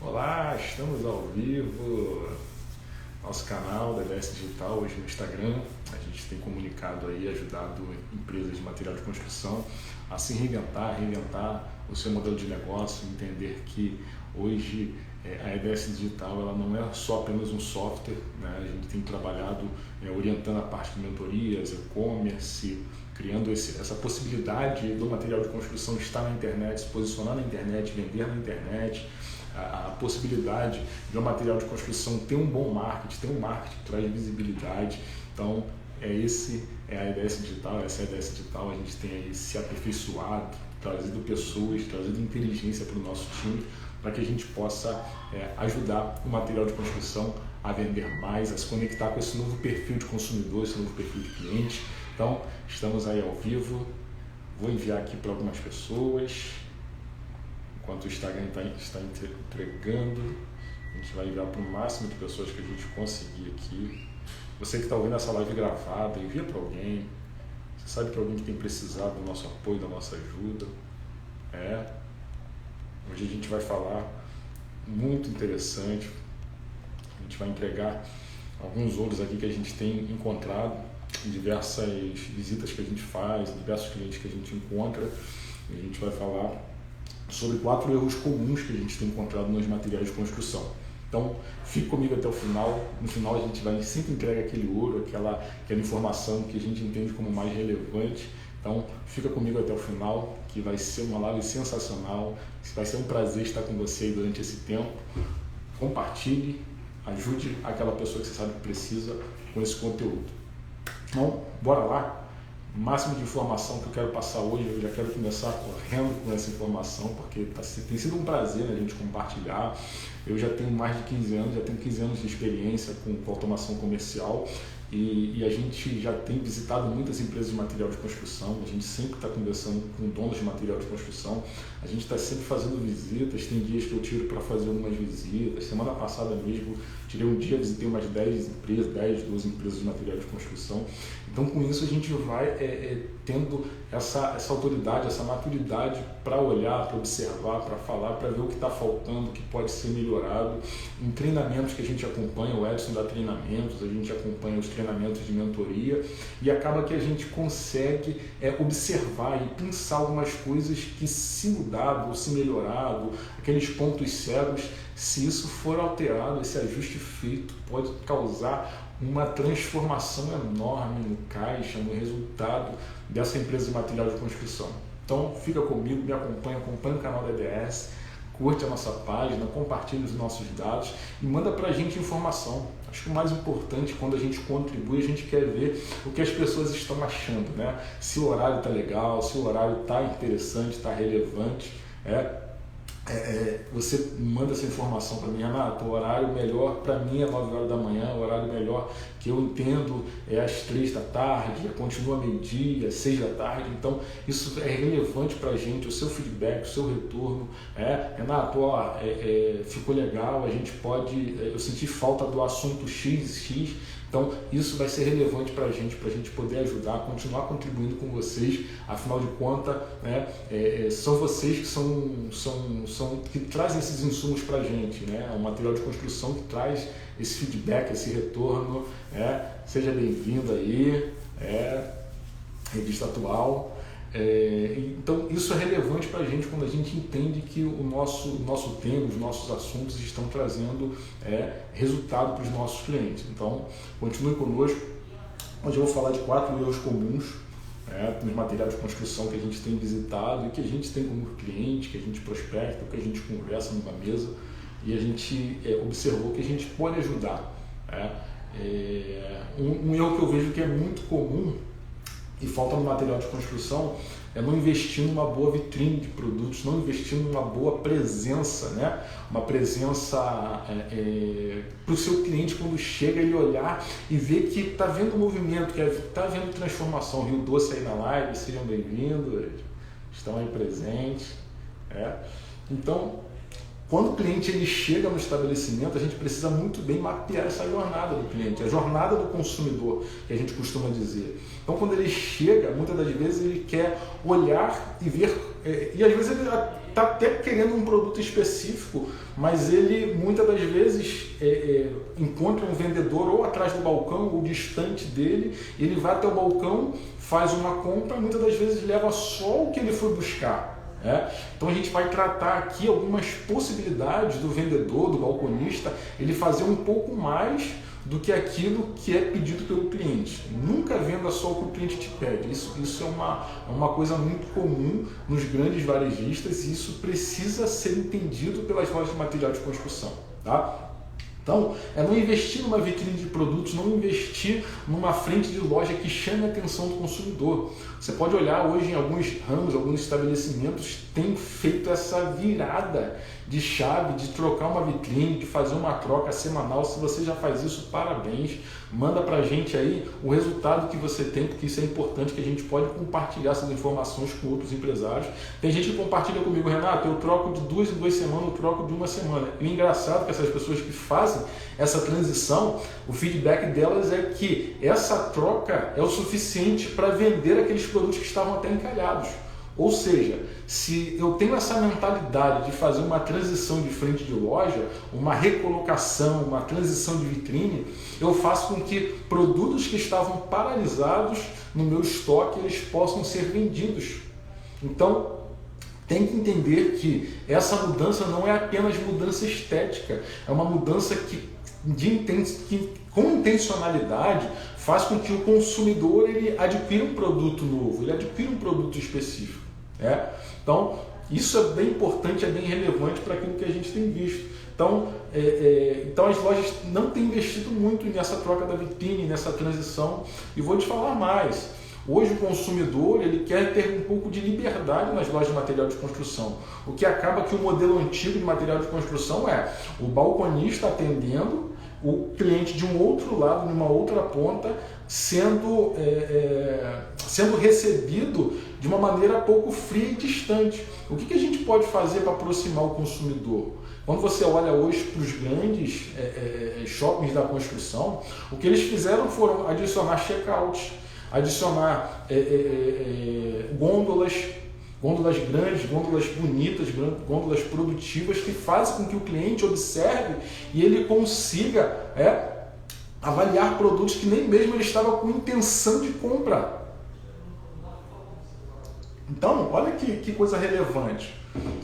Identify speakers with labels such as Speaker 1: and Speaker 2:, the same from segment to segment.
Speaker 1: Olá, estamos ao vivo, nosso canal da EDS Digital, hoje no Instagram. A gente tem comunicado aí, ajudado empresas de material de construção a se reinventar o seu modelo de negócio, entender que hoje a EDS Digital ela não é só apenas um software, né? A gente tem trabalhado orientando a parte de mentorias, e-commerce, criando essa possibilidade do material de construção estar na internet, se posicionar na internet, vender na internet, a possibilidade de um material de construção ter um bom marketing, ter um marketing que traz visibilidade. Então, é a EDS Digital, essa é a EDS Digital. A gente tem aí se aperfeiçoado, trazido pessoas, trazido inteligência para o nosso time, para que a gente possa ajudar o material de construção a vender mais, a se conectar com esse novo perfil de consumidor, esse novo perfil de cliente. Então, estamos aí ao vivo. Vou enviar aqui para algumas pessoas. Enquanto o Instagram está entregando, a gente vai enviar para o máximo de pessoas que a gente conseguir aqui. Você que está ouvindo essa live gravada, envia para alguém. Você sabe que alguém que tem precisado do nosso apoio, da nossa ajuda. Hoje a gente vai falar muito interessante. A gente vai entregar alguns ouros aqui que a gente tem encontrado em diversas visitas que a gente faz, em diversos clientes que a gente encontra. E a gente vai falar sobre 4 erros comuns que a gente tem encontrado nos materiais de construção. Então, fique comigo até o final. No final, a gente vai sempre entregar aquele ouro, aquela informação que a gente entende como mais relevante. Então, fica comigo até o final, que vai ser uma live sensacional. Vai ser um prazer estar com você aí durante esse tempo. Compartilhe, ajude aquela pessoa que você sabe que precisa com esse conteúdo. Então, bora lá. O máximo de informação que eu quero passar hoje, eu já quero começar correndo com essa informação, porque tem sido um prazer, né, a gente compartilhar. Eu já tenho mais de 15 anos, de experiência com automação comercial e a gente já tem visitado muitas empresas de material de construção, a gente sempre está conversando com donos de material de construção, a gente está sempre fazendo visitas, tem dias que eu tiro para fazer algumas visitas. Semana passada mesmo, tirei um dia, visitei umas 10, 12 empresas de material de construção. Então, com isso, a gente vai tendo essa autoridade, essa maturidade para olhar, para observar, para falar, para ver o que está faltando, o que pode ser melhorado. Em treinamentos que a gente acompanha, o Edson dá treinamentos, a gente acompanha os treinamentos de mentoria e acaba que a gente consegue observar e pensar algumas coisas que, se mudado ou se melhorado, aqueles pontos cegos, se isso for alterado, esse ajuste feito pode causar uma transformação enorme no caixa, no resultado dessa empresa de material de construção. Então, fica comigo, me acompanha o canal da EDS, curte a nossa página, compartilha os nossos dados e manda para a gente informação. Acho que o mais importante, quando a gente contribui, a gente quer ver o que as pessoas estão achando, né? Se o horário está legal, se o horário está interessante, está relevante. Você manda essa informação para mim: Renato, o horário melhor para mim é 9 horas da manhã, o horário melhor que eu entendo é às 3 da tarde, continua meio-dia, 6 da tarde. Então, isso é relevante para a gente, o seu feedback, o seu retorno. Renato, ficou legal, a gente pode, eu senti falta do assunto X. Então, isso vai ser relevante para a gente poder ajudar, continuar contribuindo com vocês. Afinal de contas, são vocês que trazem esses insumos para a gente, né? O material de construção que traz esse feedback, esse retorno. Seja bem-vindo aí, Revista Atual. Então, isso é relevante para a gente quando a gente entende que o nosso tema, os nossos assuntos estão trazendo resultado para os nossos clientes. Então, continue conosco, onde eu vou falar de 4 erros comuns nos materiais de construção que a gente tem visitado e que a gente tem como cliente, que a gente prospecta, que a gente conversa numa mesa e a gente observou que a gente pode ajudar. Um erro que eu vejo que é muito comum e falta no material de construção é não investir numa boa vitrine de produtos, não investir numa boa presença, né? Uma presença para o seu cliente, quando chega, ele olhar e ver que está vendo movimento, que está vendo transformação. Rio Doce aí na live, sejam bem-vindos, estão aí presentes. Então, quando o cliente ele chega no estabelecimento, a gente precisa muito bem mapear essa jornada do cliente, a jornada do consumidor, que a gente costuma dizer. Então, quando ele chega, muitas das vezes ele quer olhar e ver, e às vezes ele está até querendo um produto específico, mas ele muitas das vezes encontra um vendedor ou atrás do balcão ou distante dele, ele vai até o balcão, faz uma compra, muitas das vezes leva só o que ele foi buscar. Então a gente vai tratar aqui algumas possibilidades do vendedor, do balconista, ele fazer um pouco mais do que aquilo que é pedido pelo cliente. Nunca venda só o que o cliente te pede. Isso é uma coisa muito comum nos grandes varejistas e isso precisa ser entendido pelas lojas de material de construção. Tá? Então, não investir numa vitrine de produtos, não investir numa frente de loja que chame a atenção do consumidor. Você pode olhar hoje em alguns ramos, alguns estabelecimentos têm feito essa virada de chave, de trocar uma vitrine, de fazer uma troca semanal. Se você já faz isso, parabéns. Manda pra gente aí o resultado que você tem, porque isso é importante, que a gente pode compartilhar essas informações com outros empresários. Tem gente que compartilha comigo, Renato, eu troco de 2 em 2 semanas, eu troco de 1 semana. E o engraçado é que essas pessoas que fazem essa transição, o feedback delas é que essa troca é o suficiente para vender aqueles produtos que estavam até encalhados. Ou seja, se eu tenho essa mentalidade de fazer uma transição de frente de loja, uma recolocação, uma transição de vitrine, eu faço com que produtos que estavam paralisados no meu estoque, eles possam ser vendidos. Então, tem que entender que essa mudança não é apenas mudança estética, é uma mudança que com intencionalidade faz com que o consumidor ele adquira um produto novo, ele adquira um produto específico. Então, isso é bem importante, é bem relevante para aquilo que a gente tem visto. Então, as lojas não têm investido muito nessa troca da vitrine, nessa transição. E vou te falar mais. Hoje o consumidor ele quer ter um pouco de liberdade nas lojas de material de construção. O que acaba que o modelo antigo de material de construção é o balconista atendendo, o cliente de um outro lado, numa outra ponta, sendo recebido de uma maneira pouco fria e distante. O que a gente pode fazer para aproximar o consumidor? Quando você olha hoje para os grandes shoppings da construção, o que eles fizeram foram adicionar check-out, adicionar gôndolas grandes, gôndolas bonitas, gôndolas produtivas que fazem com que o cliente observe e ele consiga avaliar produtos que nem mesmo ele estava com intenção de compra. Então, olha que coisa relevante.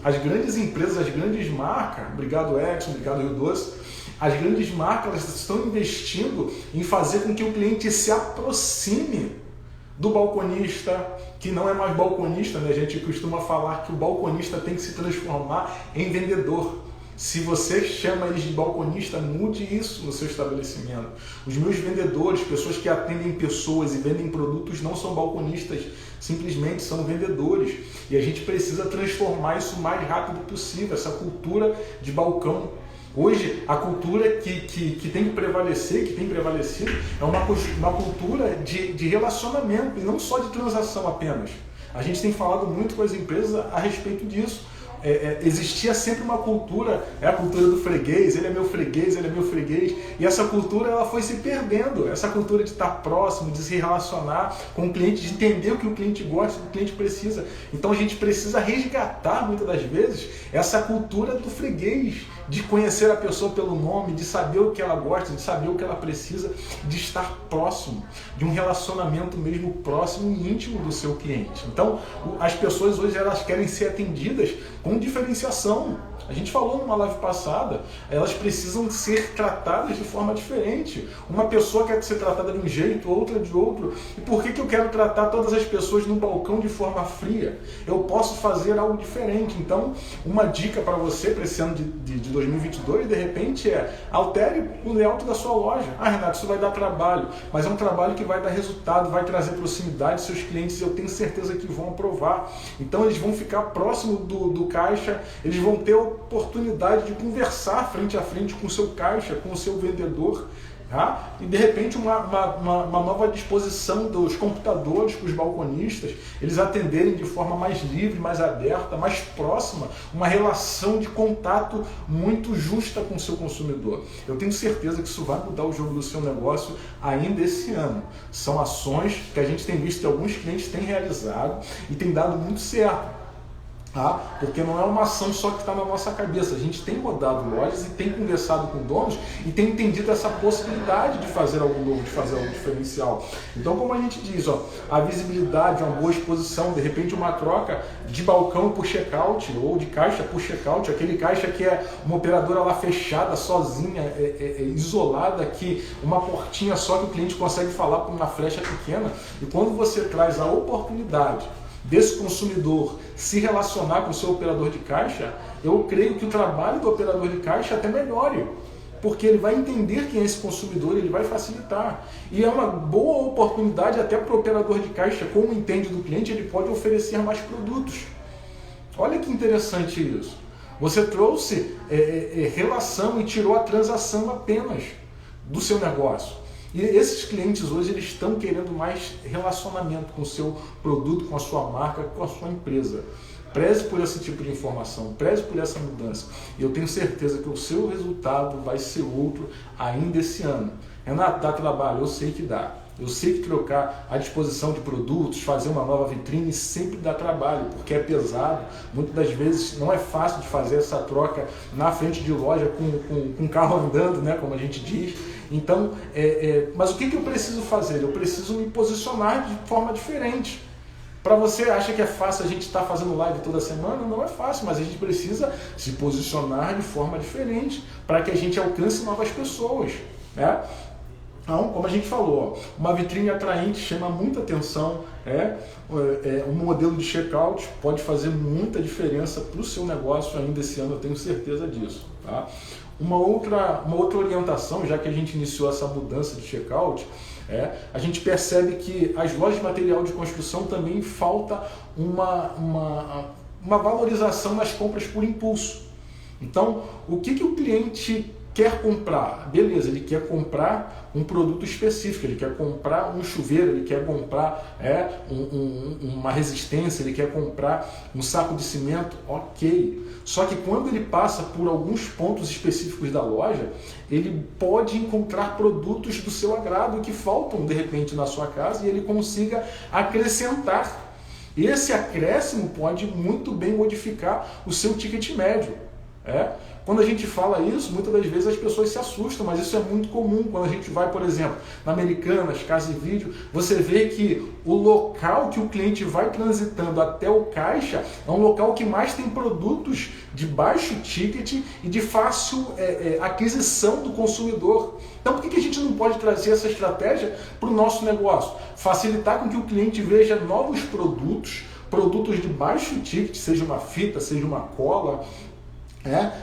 Speaker 1: As grandes empresas, as grandes marcas, obrigado Edson, obrigado Rio Doce, as grandes marcas elas estão investindo em fazer com que o cliente se aproxime do balconista, que não é mais balconista, né? A gente costuma falar que o balconista tem que se transformar em vendedor. Se você chama eles de balconista, mude isso no seu estabelecimento. Os meus vendedores, pessoas que atendem pessoas e vendem produtos, não são balconistas, simplesmente são vendedores. E a gente precisa transformar isso o mais rápido possível, essa cultura de balcão. Hoje, a cultura que tem que prevalecer, que tem prevalecido, é uma cultura de relacionamento e não só de transação apenas. A gente tem falado muito com as empresas a respeito disso. Existia sempre uma cultura, a cultura do freguês, ele é meu freguês, ele é meu freguês, e essa cultura ela foi se perdendo, essa cultura de estar próximo, de se relacionar com o cliente, de entender o que o cliente gosta, o que o cliente precisa. Então a gente precisa resgatar muitas das vezes essa cultura do freguês, de conhecer a pessoa pelo nome, de saber o que ela gosta, de saber o que ela precisa, de estar próximo, de um relacionamento mesmo próximo e íntimo do seu cliente. Então, as pessoas hoje elas querem ser atendidas com diferenciação. A gente falou numa live passada, elas precisam ser tratadas de forma diferente. Uma pessoa quer ser tratada de um jeito, outra de outro. E por que eu quero tratar todas as pessoas no balcão de forma fria? Eu posso fazer algo diferente. Então, uma dica para você para esse ano de 2022, de repente, altere o layout da sua loja. Ah, Renato, isso vai dar trabalho, mas é um trabalho que vai dar resultado, vai trazer proximidade. Seus clientes, eu tenho certeza que vão aprovar. Então, eles vão ficar próximo do caixa, eles vão ter oportunidade de conversar frente a frente com o seu caixa, com o seu vendedor, tá? E de repente uma nova disposição dos computadores para os balconistas, eles atenderem de forma mais livre, mais aberta, mais próxima, uma relação de contato muito justa com o seu consumidor. Eu tenho certeza que isso vai mudar o jogo do seu negócio ainda esse ano. São ações que a gente tem visto que alguns clientes têm realizado e tem dado muito certo. Tá? Porque não é uma ação só que está na nossa cabeça. A gente tem rodado lojas e tem conversado com donos e tem entendido essa possibilidade de fazer algo novo, de fazer algo diferencial. Então, como a gente diz, ó, a visibilidade, uma boa exposição, de repente uma troca de balcão por check-out ou de caixa por check-out, aquele caixa que é uma operadora lá fechada, sozinha, isolada, que uma portinha só que o cliente consegue falar com uma flecha pequena. E quando você traz a oportunidade desse consumidor se relacionar com o seu operador de caixa, eu creio que o trabalho do operador de caixa até melhore, porque ele vai entender quem é esse consumidor e ele vai facilitar. E é uma boa oportunidade até para o operador de caixa, como entende do cliente, ele pode oferecer mais produtos. Olha que interessante isso. Você trouxe relação e tirou a transação apenas do seu negócio. E esses clientes hoje eles estão querendo mais relacionamento com o seu produto, com a sua marca, com a sua empresa. Preze por esse tipo de informação, preze por essa mudança. E eu tenho certeza que o seu resultado vai ser outro ainda esse ano. Renato, dá trabalho? Eu sei que dá. Eu sei que trocar a disposição de produtos, fazer uma nova vitrine sempre dá trabalho, porque é pesado. Muitas das vezes não é fácil de fazer essa troca na frente de loja com o carro andando, né, como a gente diz. Então, mas o que eu preciso fazer? Eu preciso me posicionar de forma diferente. Para você, acha que é fácil a gente estar fazendo live toda semana? Não é fácil, mas a gente precisa se posicionar de forma diferente para que a gente alcance novas pessoas, né? Então, como a gente falou, uma vitrine atraente chama muita atenção, um modelo de checkout pode fazer muita diferença para o seu negócio ainda esse ano, eu tenho certeza disso. Tá? Uma outra orientação, já que a gente iniciou essa mudança de checkout, a gente percebe que as lojas de material de construção também falta uma valorização nas compras por impulso. Então, o que o cliente quer comprar? Beleza, ele quer comprar um produto específico, ele quer comprar um chuveiro, ele quer comprar uma resistência, ele quer comprar um saco de cimento, ok. Só que quando ele passa por alguns pontos específicos da loja, ele pode encontrar produtos do seu agrado que faltam de repente na sua casa e ele consiga acrescentar. Esse acréscimo pode muito bem modificar o seu ticket médio. Quando a gente fala isso, muitas das vezes as pessoas se assustam, mas isso é muito comum. Quando a gente vai, por exemplo, na Americanas, Casa e Vídeo, você vê que o local que o cliente vai transitando até o caixa é um local que mais tem produtos de baixo ticket e de fácil aquisição do consumidor. Então por que a gente não pode trazer essa estratégia para o nosso negócio? Facilitar com que o cliente veja novos produtos de baixo ticket, seja uma fita, seja uma cola,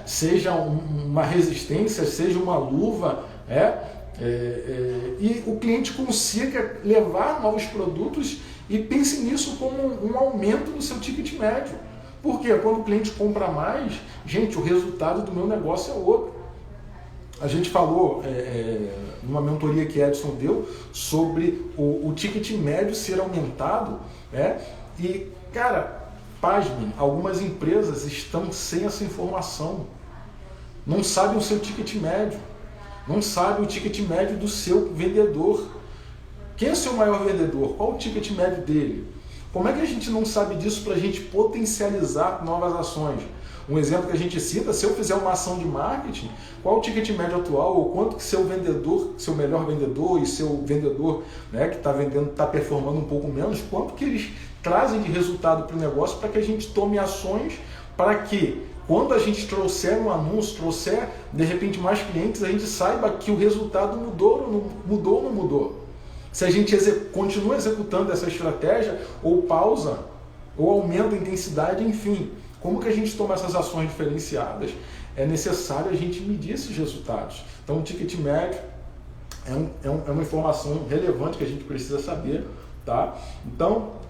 Speaker 1: seja uma resistência, seja uma luva, e o cliente consiga levar novos produtos e pense nisso como um aumento no seu ticket médio. Porque quando o cliente compra mais, gente, o resultado do meu negócio é outro. A gente falou numa mentoria que Edson deu sobre o ticket médio ser aumentado, e, cara, pasmem, algumas empresas estão sem essa informação. Não sabem o seu ticket médio. Não sabem o ticket médio do seu vendedor. Quem é o seu maior vendedor? Qual o ticket médio dele? Como é que a gente não sabe disso para a gente potencializar novas ações? Um exemplo que a gente cita, se eu fizer uma ação de marketing, qual o ticket médio atual, ou quanto que seu vendedor, seu melhor vendedor e seu vendedor, que está vendendo, está performando um pouco menos, quanto que eles trazem de resultado para o negócio para que a gente tome ações para que, quando a gente trouxer um anúncio, trouxer de repente mais clientes, a gente saiba que o resultado mudou ou não mudou. Se a gente continua executando essa estratégia, ou pausa, ou aumenta a intensidade, enfim, como que a gente toma essas ações diferenciadas? É necessário a gente medir esses resultados. Então o ticket médio é uma informação relevante que a gente precisa saber. Tá? Então,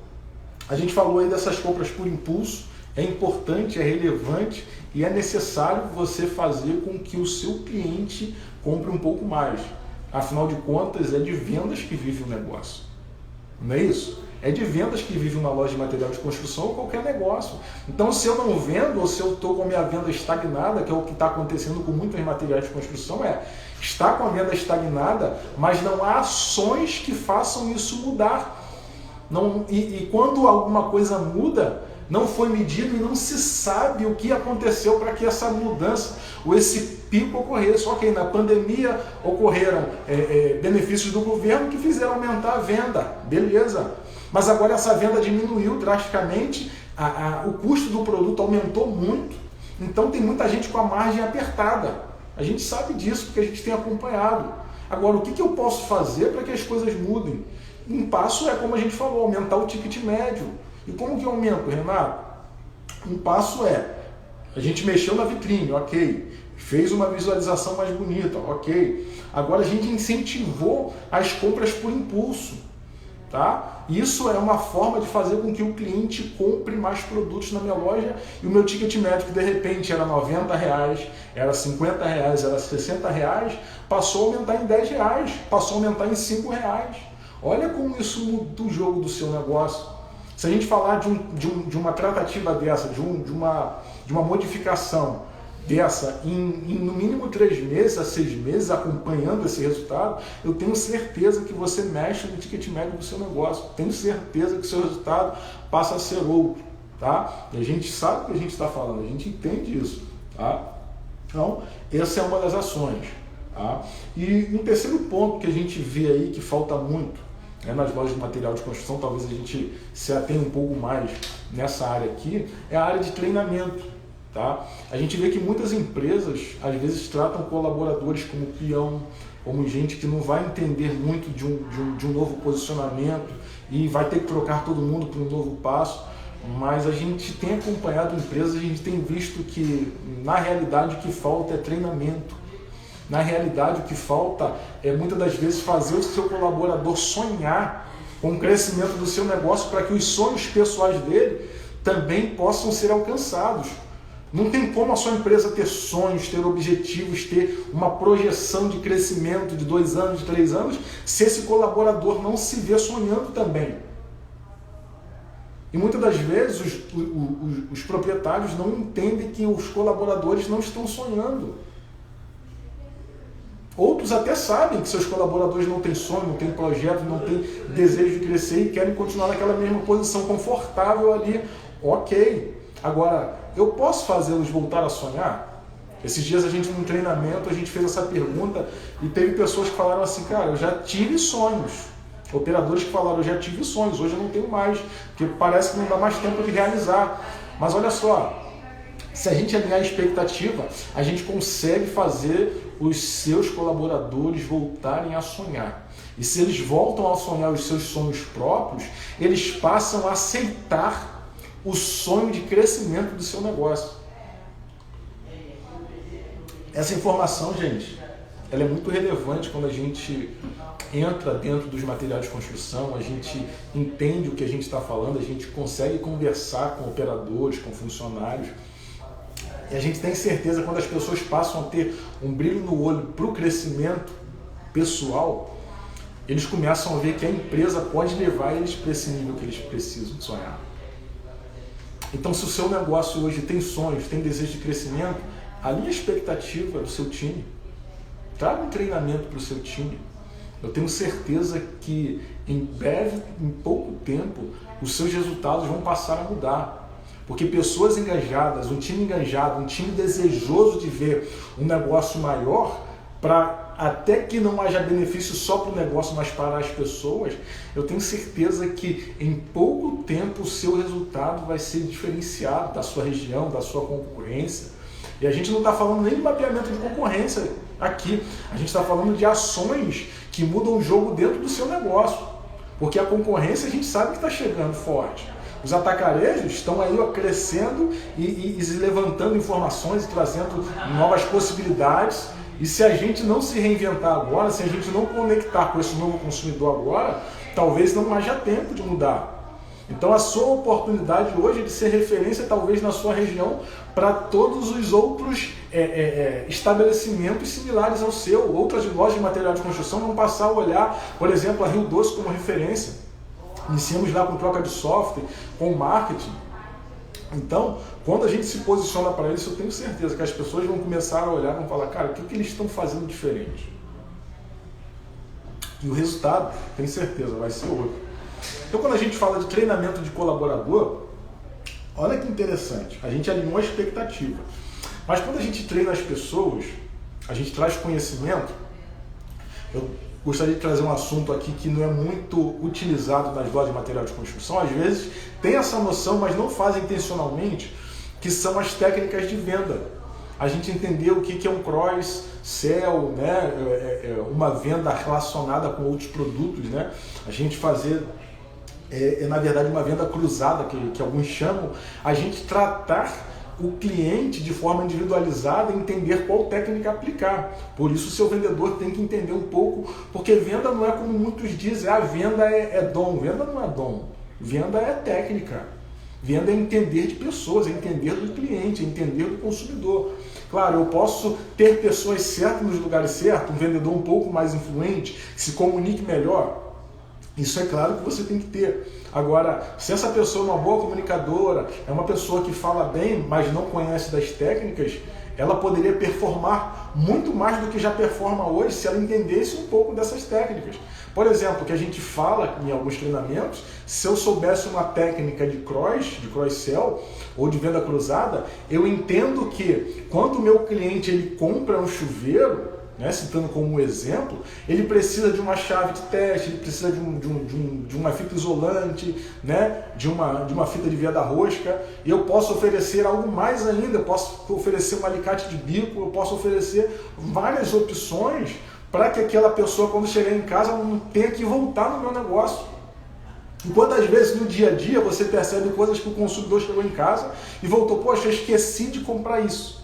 Speaker 1: a gente falou aí dessas compras por impulso, é importante, é relevante e é necessário você fazer com que o seu cliente compre um pouco mais. Afinal de contas, é de vendas que vive o negócio. Não é isso? É de vendas que vive uma loja de material de construção ou qualquer negócio. Então, se eu não vendo ou se eu estou com a minha venda estagnada, que é o que está acontecendo com muitos materiais de construção, está com a venda estagnada, mas não há ações que façam isso mudar. E quando alguma coisa muda, não foi medido e não se sabe o que aconteceu para que essa mudança ou esse pico ocorresse. Ok, na pandemia ocorreram benefícios do governo que fizeram aumentar a venda, beleza. Mas agora essa venda diminuiu drasticamente, o custo do produto aumentou muito, então tem muita gente com a margem apertada. A gente sabe disso porque a gente tem acompanhado. Agora, o que eu posso fazer para que as coisas mudem? Um passo é, como a gente falou, aumentar o ticket médio. E como que eu aumento, Renato? Um passo é, a gente mexeu na vitrine, ok. Fez uma visualização mais bonita, ok. Agora a gente incentivou as compras por impulso. Tá? Isso é uma forma de fazer com que o cliente compre mais produtos na minha loja e o meu ticket médio, que de repente era R$90, era R$50, era R$60, passou a aumentar em R$10, passou a aumentar em R$5. Olha como isso muda o jogo do seu negócio. Se a gente falar de uma tratativa dessa, de uma modificação dessa em no mínimo 3 meses a 6 meses, acompanhando esse resultado, eu tenho certeza que você mexe no ticket médio do seu negócio. Tenho certeza que o seu resultado passa a ser outro. Tá? E a gente sabe o que a gente está falando, a gente entende isso. Tá? Então, essa é uma das ações. Tá? E um terceiro ponto que a gente vê aí que falta muito nas lojas de material de construção, talvez a gente se atenha um pouco mais nessa área aqui, é a área de treinamento. Tá? A gente vê que muitas empresas, às vezes, tratam colaboradores como peão, como gente que não vai entender muito de um novo posicionamento e vai ter que trocar todo mundo para um novo passo. Mas a gente tem acompanhado empresas, a gente tem visto que, na realidade, o que falta é treinamento. Na realidade, o que falta é, muitas das vezes, fazer o seu colaborador sonhar com o crescimento do seu negócio para que os sonhos pessoais dele também possam ser alcançados. Não tem como a sua empresa ter sonhos, ter objetivos, ter uma projeção de crescimento de 2 anos, de 3 anos, se esse colaborador não se vê sonhando também. E muitas das vezes os proprietários não entendem que os colaboradores não estão sonhando. Outros até sabem que seus colaboradores não têm sonho, não têm projeto, não têm desejo de crescer e querem continuar naquela mesma posição confortável ali. Ok. Agora, eu posso fazê-los voltar a sonhar? Esses dias a gente, num treinamento, a gente fez essa pergunta e teve pessoas que falaram assim, cara, eu já tive sonhos. Operadores que falaram, eu já tive sonhos, hoje eu não tenho mais, porque parece que não dá mais tempo de realizar. Mas olha só, se a gente alinhar a expectativa, a gente consegue fazer os seus colaboradores voltarem a sonhar. E se eles voltam a sonhar os seus sonhos próprios, eles passam a aceitar o sonho de crescimento do seu negócio. Essa informação, gente, ela é muito relevante quando a gente entra dentro dos materiais de construção, a gente entende o que a gente está falando, a gente consegue conversar com operadores, com funcionários, e a gente tem certeza quando as pessoas passam a ter um brilho no olho para o crescimento pessoal, eles começam a ver que a empresa pode levar eles para esse nível que eles precisam sonhar. Então, se o seu negócio hoje tem sonhos, tem desejo de crescimento, alinhe a expectativa do seu time. Traga um treinamento para o seu time. Eu tenho certeza que em breve, em pouco tempo, os seus resultados vão passar a mudar. Porque pessoas engajadas, um time engajado, um time desejoso de ver um negócio maior, para até que não haja benefício só para o negócio, mas para as pessoas, eu tenho certeza que em pouco tempo o seu resultado vai ser diferenciado da sua região, da sua concorrência. E a gente não está falando nem de mapeamento de concorrência aqui, a gente está falando de ações que mudam o jogo dentro do seu negócio. Porque a concorrência a gente sabe que está chegando forte. Os atacarejos estão aí crescendo e se levantando informações e trazendo novas possibilidades. E se a gente não se reinventar agora, se a gente não conectar com esse novo consumidor agora, talvez não haja tempo de mudar. Então a sua oportunidade hoje é de ser referência talvez na sua região para todos os outros estabelecimentos similares ao seu. Outras lojas de material de construção vão passar a olhar, por exemplo, a Rio Doce como referência. Iniciamos lá com troca de software, com marketing. Então, quando a gente se posiciona para isso, eu tenho certeza que as pessoas vão começar a olhar e vão falar, cara, o que eles estão fazendo diferente? E o resultado, tenho certeza, vai ser outro. Então, quando a gente fala de treinamento de colaborador, Olha que interessante, a gente alinhou a expectativa. Mas quando a gente treina as pessoas, a gente traz conhecimento. Eu gostaria de trazer um assunto aqui que não é muito utilizado nas lojas de material de construção. Às vezes tem essa noção, mas não fazem intencionalmente, que são as técnicas de venda. A gente entender o que é um cross-sell, né? Uma venda relacionada com outros produtos, né? A gente fazer, na verdade, uma venda cruzada, que alguns chamam, a gente tratar o cliente de forma individualizada e entender qual técnica aplicar. Por isso o seu vendedor tem que entender um pouco, porque venda não é como muitos dizem, venda é dom. Venda não é dom, venda é técnica. Venda é entender de pessoas, é entender do cliente, é entender do consumidor. Claro, eu posso ter pessoas certas nos lugares certos, um vendedor um pouco mais influente, que se comunique melhor. Isso é claro que você tem que ter. Agora, se essa pessoa é uma boa comunicadora, é uma pessoa que fala bem, mas não conhece das técnicas, ela poderia performar muito mais do que já performa hoje se ela entendesse um pouco dessas técnicas. Por exemplo, que a gente fala em alguns treinamentos, se eu soubesse uma técnica de cross-sell ou de venda cruzada, eu entendo que quando o meu cliente ele compra um chuveiro, né, citando como exemplo, ele precisa de uma chave de teste, ele precisa de uma fita isolante, né, de uma fita de veda rosca, e eu posso oferecer algo mais ainda, eu posso oferecer um alicate de bico, eu posso oferecer várias opções para que aquela pessoa, quando chegar em casa, não tenha que voltar no meu negócio. E quantas vezes no dia a dia você percebe coisas que o consumidor chegou em casa e voltou, poxa, eu esqueci de comprar isso.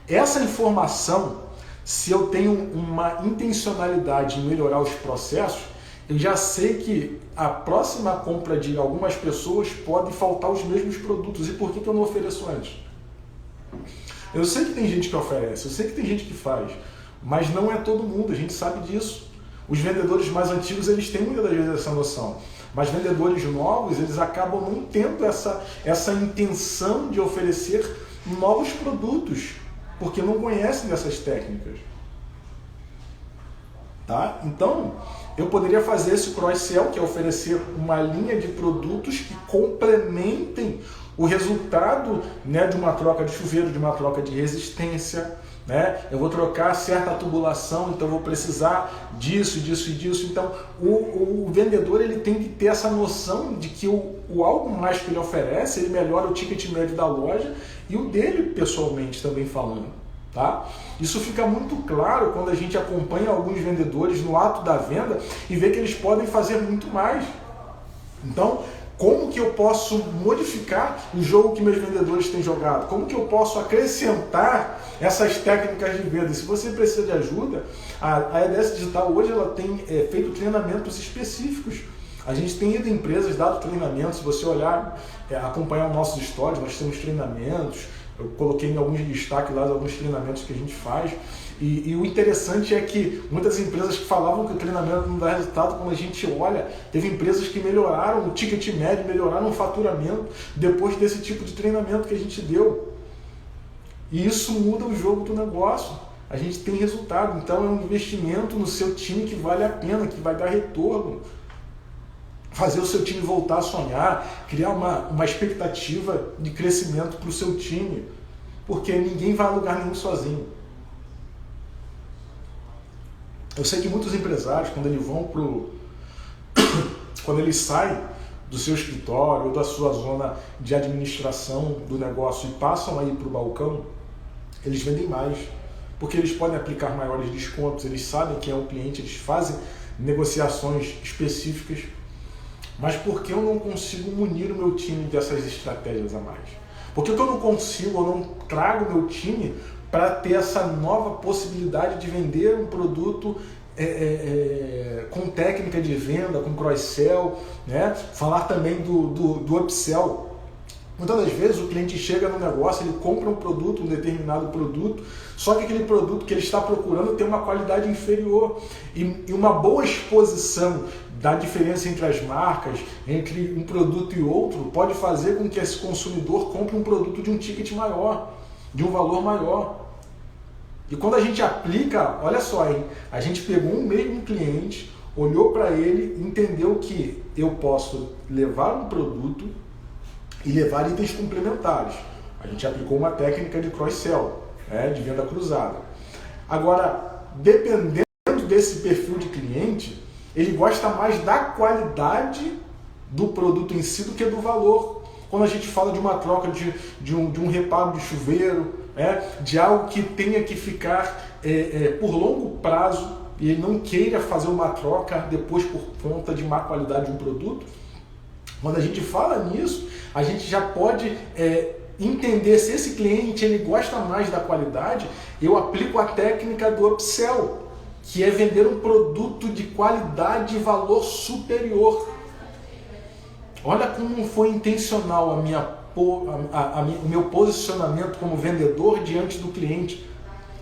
Speaker 1: Essa informação, se eu tenho uma intencionalidade em melhorar os processos, eu já sei que a próxima compra de algumas pessoas pode faltar os mesmos produtos. E por que eu não ofereço antes? Eu sei que tem gente que oferece, eu sei que tem gente que faz, mas não é todo mundo, a gente sabe disso. Os vendedores mais antigos, eles têm muitas das vezes essa noção. Mas vendedores novos, eles acabam não tendo essa intenção de oferecer novos produtos, porque não conhecem dessas técnicas. Tá? Então, eu poderia fazer esse cross-sell, que é oferecer uma linha de produtos que complementem o resultado, né, de uma troca de chuveiro, de uma troca de resistência. Né? Eu vou trocar certa tubulação, então eu vou precisar disso, disso e disso. Então, o vendedor ele tem que ter essa noção de que o algo mais que ele oferece, ele melhora o ticket médio da loja e o dele pessoalmente também falando. Tá? Isso fica muito claro quando a gente acompanha alguns vendedores no ato da venda e vê que eles podem fazer muito mais. Então, como que eu posso modificar o jogo que meus vendedores têm jogado? Como que eu posso acrescentar essas técnicas de venda? E se você precisa de ajuda, a EDS Digital hoje ela tem feito treinamentos específicos. A gente tem ido em empresas, dado treinamentos. Se você olhar, acompanhar os nossos stories, nós temos treinamentos. Eu coloquei em alguns destaques lá alguns treinamentos que a gente faz. E o interessante é que muitas empresas que falavam que o treinamento não dá resultado, quando a gente olha, teve empresas que melhoraram o ticket médio, melhoraram o faturamento depois desse tipo de treinamento que a gente deu. E isso muda o jogo do negócio. A gente tem resultado. Então é um investimento no seu time que vale a pena, que vai dar retorno. Fazer o seu time voltar a sonhar, criar uma expectativa de crescimento para o seu time, porque ninguém vai a lugar nenhum sozinho. Eu sei que muitos empresários, quando eles saem do seu escritório ou da sua zona de administração do negócio e passam aí para o balcão, eles vendem mais, porque eles podem aplicar maiores descontos, eles sabem quem é o cliente, eles fazem negociações específicas. Mas por que eu não consigo munir o meu time dessas estratégias a mais? Por que eu não consigo, eu não trago o meu time para ter essa nova possibilidade de vender um produto com técnica de venda, com cross-sell, né? Falar também do upsell. Muitas das vezes o cliente chega no negócio, ele compra um produto, um determinado produto, só que aquele produto que ele está procurando tem uma qualidade inferior. E uma boa exposição da diferença entre as marcas, entre um produto e outro, pode fazer com que esse consumidor compre um produto de um ticket maior, de um valor maior. E quando a gente aplica, olha só, hein? A gente pegou um mesmo cliente, olhou para ele, entendeu que eu posso levar um produto e levar itens complementares. A gente aplicou uma técnica de cross-sell, de venda cruzada. Agora, dependendo desse perfil de cliente, ele gosta mais da qualidade do produto em si do que do valor. Quando a gente fala de uma troca de um reparo de chuveiro, de algo que tenha que ficar por longo prazo e ele não queira fazer uma troca depois por conta de má qualidade de um produto, quando a gente fala nisso, a gente já pode entender se esse cliente ele gosta mais da qualidade. Eu aplico a técnica do upsell, que é vender um produto de qualidade e valor superior. Olha como foi intencional o meu posicionamento como vendedor diante do cliente.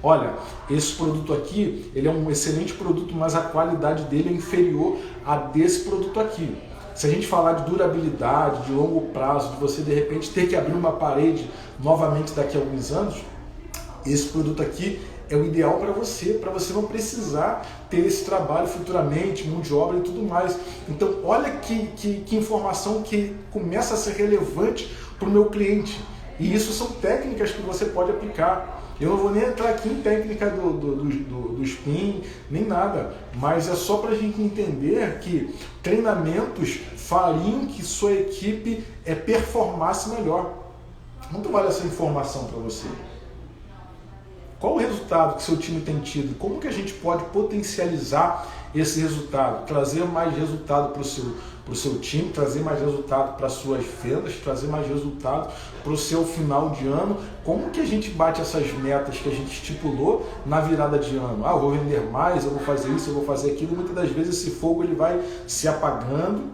Speaker 1: Olha, esse produto aqui, ele é um excelente produto, mas a qualidade dele é inferior a desse produto aqui. Se a gente falar de durabilidade, de longo prazo, de você de repente ter que abrir uma parede novamente daqui a alguns anos, esse produto aqui é o ideal para você não precisar ter esse trabalho futuramente, mão de obra e tudo mais. Então, olha que informação que começa a ser relevante para o meu cliente. E isso são técnicas que você pode aplicar. Eu não vou nem entrar aqui em técnica do spin, nem nada, mas é só para a gente entender que treinamentos fariam que sua equipe performasse melhor. Quanto vale essa informação para você? Qual o resultado que seu time tem tido? Como que a gente pode potencializar esse resultado? Trazer mais resultado para o seu time, trazer mais resultado para as suas vendas, trazer mais resultado para o seu final de ano. Como que a gente bate essas metas que a gente estipulou na virada de ano? Eu vou vender mais, eu vou fazer isso, eu vou fazer aquilo. Muitas das vezes esse fogo ele vai se apagando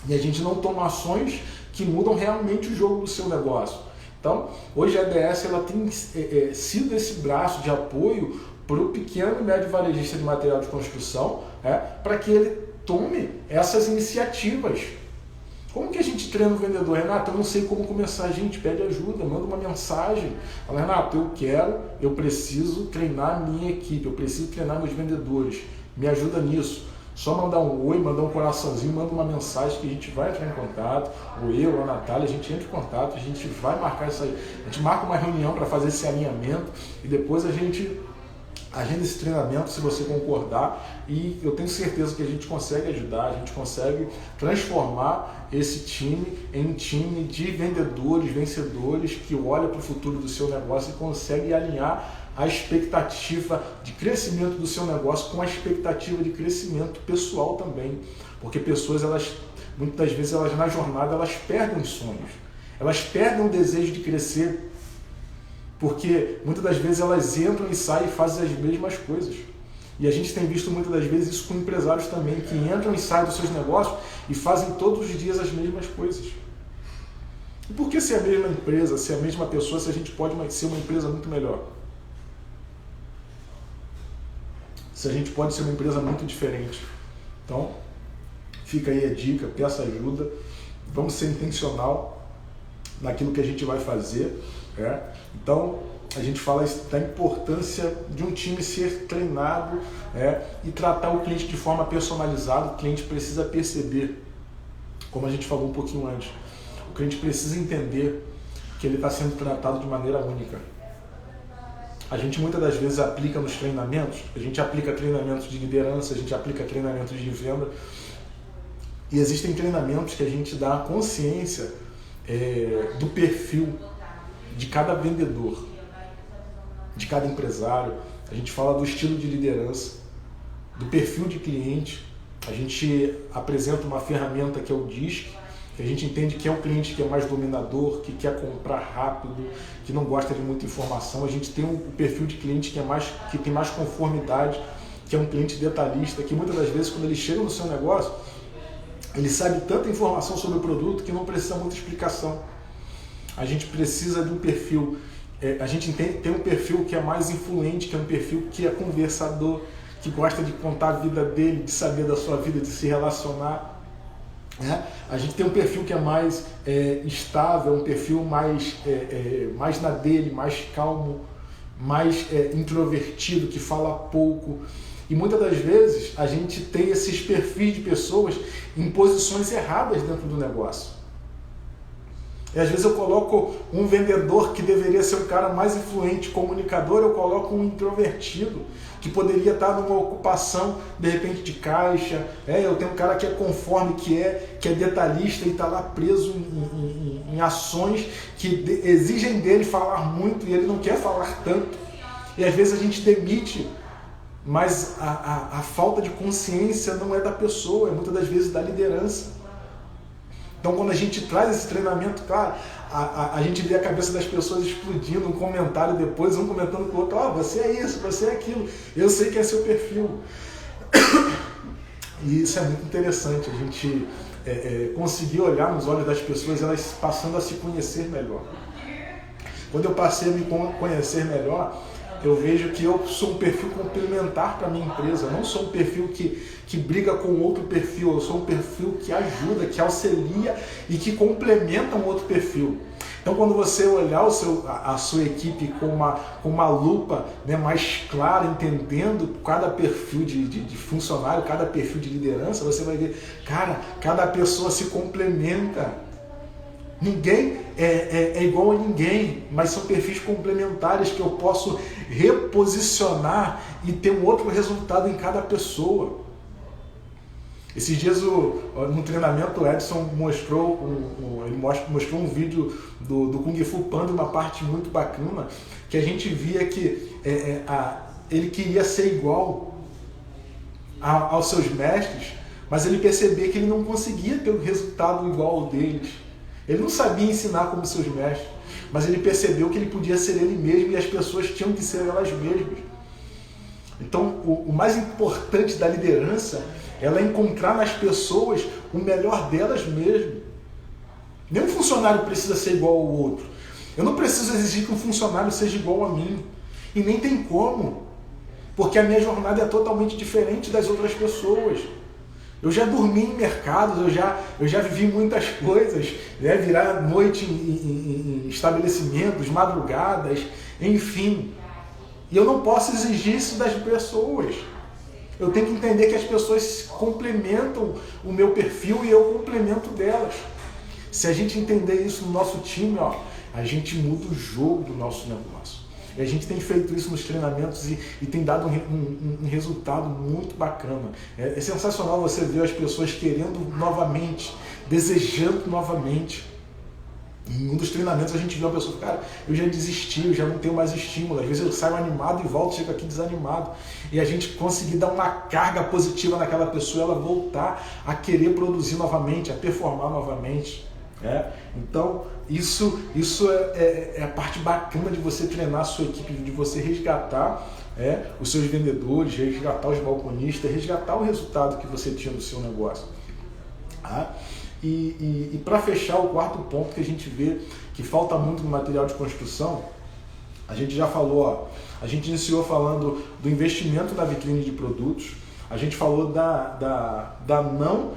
Speaker 1: e a gente não toma ações que mudam realmente o jogo do seu negócio. Então, hoje a EDS ela tem sido esse braço de apoio para o pequeno e médio varejista de material de construção, para que ele tome essas iniciativas. Como que a gente treina o vendedor? Renato, eu não sei como começar. A gente pede ajuda, manda uma mensagem. Fala, Renato, eu preciso treinar a minha equipe, eu preciso treinar meus vendedores. Me ajuda nisso. Só mandar um oi, mandar um coraçãozinho, manda uma mensagem que a gente vai entrar em contato, ou eu, ou a Natália, a gente entra em contato, a gente vai marcar isso aí. A gente marca uma reunião para fazer esse alinhamento e depois a gente agenda esse treinamento, se você concordar, e eu tenho certeza que a gente consegue ajudar, a gente consegue transformar esse time em um time de vendedores, vencedores, que olha para o futuro do seu negócio e consegue alinhar a expectativa de crescimento do seu negócio com a expectativa de crescimento pessoal também. Porque pessoas, muitas vezes, na jornada, elas perdem os sonhos. Elas perdem o desejo de crescer. Porque muitas das vezes elas entram e saem e fazem as mesmas coisas. E a gente tem visto muitas das vezes isso com empresários também, que entram e saem dos seus negócios e fazem todos os dias as mesmas coisas. E por que ser a mesma empresa, ser a mesma pessoa, se a gente pode ser uma empresa muito melhor? Se a gente pode ser uma empresa muito diferente. Então, fica aí a dica, peça ajuda, vamos ser intencional naquilo que a gente vai fazer. Então, a gente fala da importância de um time ser treinado e tratar o cliente de forma personalizada. O cliente precisa perceber, como a gente falou um pouquinho antes, o cliente precisa entender que ele está sendo tratado de maneira única. A gente muitas das vezes aplica nos treinamentos, a gente aplica treinamentos de liderança, a gente aplica treinamentos de venda, e existem treinamentos que a gente dá a consciência do perfil de cada vendedor, de cada empresário. A gente fala do estilo de liderança, do perfil de cliente. A gente apresenta uma ferramenta que é o DISC, que a gente entende que é um cliente que é mais dominador, que quer comprar rápido, que não gosta de muita informação. A gente tem um perfil de cliente que tem mais conformidade, que é um cliente detalhista, que muitas das vezes quando ele chega no seu negócio, ele sabe tanta informação sobre o produto que não precisa muita explicação. A gente precisa de um perfil, a gente tem um perfil que é mais influente, que é um perfil que é conversador, que gosta de contar a vida dele, de saber da sua vida, de se relacionar. A gente tem um perfil que é mais estável, um perfil mais na dele, mais calmo, mais introvertido, que fala pouco. E muitas das vezes a gente tem esses perfis de pessoas em posições erradas dentro do negócio. E às vezes eu coloco um vendedor que deveria ser um cara mais influente, comunicador, eu coloco um introvertido, que poderia estar numa ocupação, de repente, de caixa. Eu tenho um cara que é conforme, que é detalhista e está lá preso em ações que exigem dele falar muito e ele não quer falar tanto. E às vezes a gente demite, mas a falta de consciência não é da pessoa, é muitas das vezes da liderança. Então, quando a gente traz esse treinamento, cara, a gente vê a cabeça das pessoas explodindo, um comentário depois, um comentando com o outro, você é isso, você é aquilo, eu sei que é seu perfil. E isso é muito interessante, a gente conseguir olhar nos olhos das pessoas, elas passando a se conhecer melhor. Quando eu passei a me conhecer melhor, eu vejo que eu sou um perfil complementar para a minha empresa. Eu não sou um perfil que briga com outro perfil. Eu sou um perfil que ajuda, que auxilia e que complementa um outro perfil. Então, quando você olhar a sua equipe com uma lupa, né, mais clara, entendendo cada perfil de funcionário, cada perfil de liderança, você vai ver, cara, cada pessoa se complementa. Ninguém é igual a ninguém, mas são perfis complementares que eu posso reposicionar e ter um outro resultado em cada pessoa. Esses dias, no treinamento, o Edson mostrou um vídeo do Kung Fu Panda, uma parte muito bacana, que a gente via que ele queria ser igual aos seus mestres, mas ele percebia que ele não conseguia ter o resultado igual ao deles. Ele não sabia ensinar como seus mestres, mas ele percebeu que ele podia ser ele mesmo e as pessoas tinham que ser elas mesmas. Então, o mais importante da liderança é ela encontrar nas pessoas o melhor delas mesmo. Nenhum funcionário precisa ser igual ao outro. Eu não preciso exigir que um funcionário seja igual a mim. E nem tem como, porque a minha jornada é totalmente diferente das outras pessoas. Eu já dormi em mercados, eu já vivi muitas coisas, né? Virar noite em estabelecimentos, madrugadas, enfim. E eu não posso exigir isso das pessoas. Eu tenho que entender que as pessoas complementam o meu perfil e eu complemento delas. Se a gente entender isso no nosso time, a gente muda o jogo do nosso negócio. E a gente tem feito isso nos treinamentos e tem dado um resultado muito bacana. É sensacional você ver as pessoas querendo novamente, desejando novamente. Em um dos treinamentos a gente viu uma pessoa, cara, eu já desisti, eu já não tenho mais estímulo. Às vezes eu saio animado e volto, chego aqui desanimado. E a gente conseguir dar uma carga positiva naquela pessoa, ela voltar a querer produzir novamente, a performar novamente. Então, isso é a parte bacana de você treinar a sua equipe, de você resgatar os seus vendedores, resgatar os balconistas, resgatar o resultado que você tinha do seu negócio. E para fechar o quarto ponto que a gente vê que falta muito no material de construção, a gente já falou, a gente iniciou falando do investimento na vitrine de produtos, a gente falou da não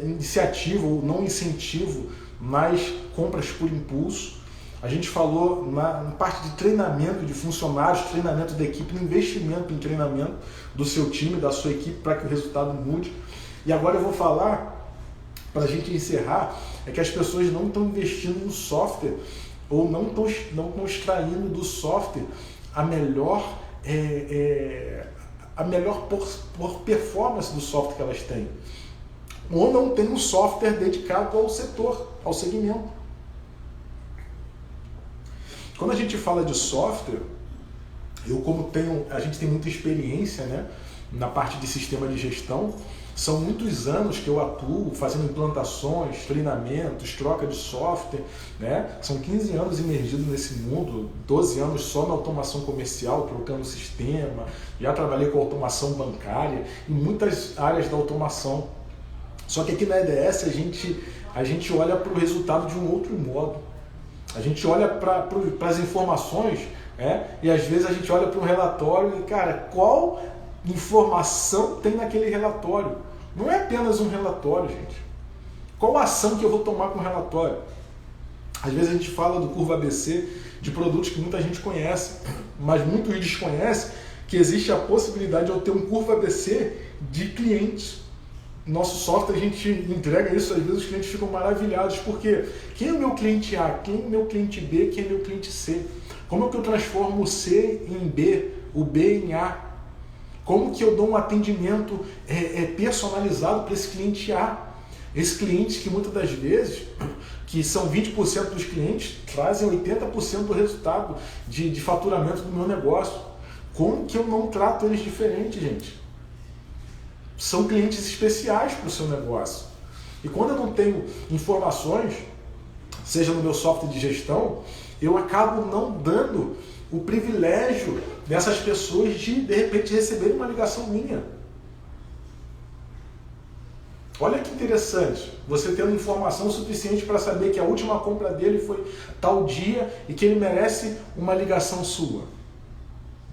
Speaker 1: iniciativa ou não incentivo nas compras por impulso, a gente falou na parte de treinamento de funcionários, treinamento da equipe, investimento em treinamento do seu time, da sua equipe para que o resultado mude. E agora eu vou falar, para a gente encerrar, é que as pessoas não estão investindo no software ou não estão extraindo do software a melhor performance do software que elas têm. Ou não tem um software dedicado ao setor, ao segmento. Quando a gente fala de software, a gente tem muita experiência, né, na parte de sistema de gestão. São muitos anos que eu atuo fazendo implantações, treinamentos, troca de software, né? São 15 anos imergido nesse mundo, 12 anos só na automação comercial, trocando sistema. Já trabalhei com automação bancária e muitas áreas da automação. Só que aqui na EDS a gente olha para o resultado de um outro modo. A gente olha para as informações, e às vezes a gente olha para um relatório e, cara, qual informação tem naquele relatório? Não é apenas um relatório, gente. Qual a ação que eu vou tomar com o relatório? Às vezes a gente fala do curva ABC de produtos que muita gente conhece, mas muitos desconhecem que existe a possibilidade de eu ter um curva ABC de clientes. nosso software, a gente entrega isso, às vezes os clientes ficam maravilhados, porque quem é o meu cliente A, quem é o meu cliente B, quem é o meu cliente C? Como é que eu transformo o C em B, o B em A? Como que eu dou um atendimento personalizado para esse cliente A? Esses clientes que muitas das vezes, que são 20% dos clientes, trazem 80% do resultado de faturamento do meu negócio. Como que eu não trato eles diferente, gente? São clientes especiais para o seu negócio. E quando eu não tenho informações, seja no meu software de gestão, eu acabo não dando o privilégio dessas pessoas de repente, receberem uma ligação minha. Olha que interessante, você tendo informação suficiente para saber que a última compra dele foi tal dia e que ele merece uma ligação sua.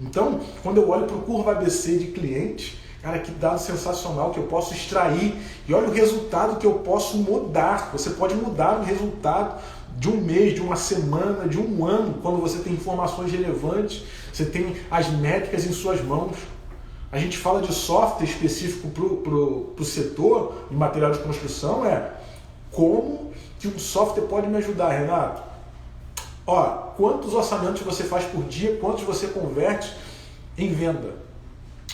Speaker 1: Então, quando eu olho para o curva ABC de cliente, cara, que dado sensacional que eu posso extrair, e olha o resultado que eu posso mudar. Você pode mudar o resultado de um mês, de uma semana, de um ano, quando você tem informações relevantes, você tem as métricas em suas mãos. A gente fala de software específico para o setor de material de construção, como que um software pode me ajudar, Renato? Ó, quantos orçamentos você faz por dia, quantos você converte em venda?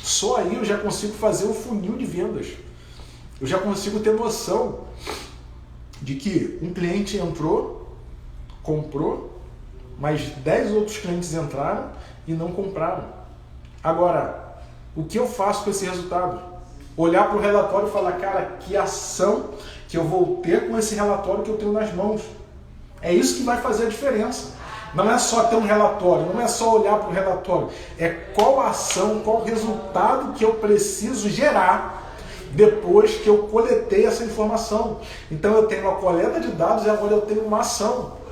Speaker 1: Só aí eu já consigo fazer um funil de vendas. Eu já consigo ter noção de que um cliente entrou, comprou, mas 10 outros clientes entraram e não compraram. Agora, o que eu faço com esse resultado? Olhar para o relatório e falar, cara, que ação que eu vou ter com esse relatório que eu tenho nas mãos. É isso que vai fazer a diferença. Não é só ter um relatório, não é só olhar para o relatório. É qual a ação, qual o resultado que eu preciso gerar depois que eu coletei essa informação. Então eu tenho uma coleta de dados e agora eu tenho uma ação.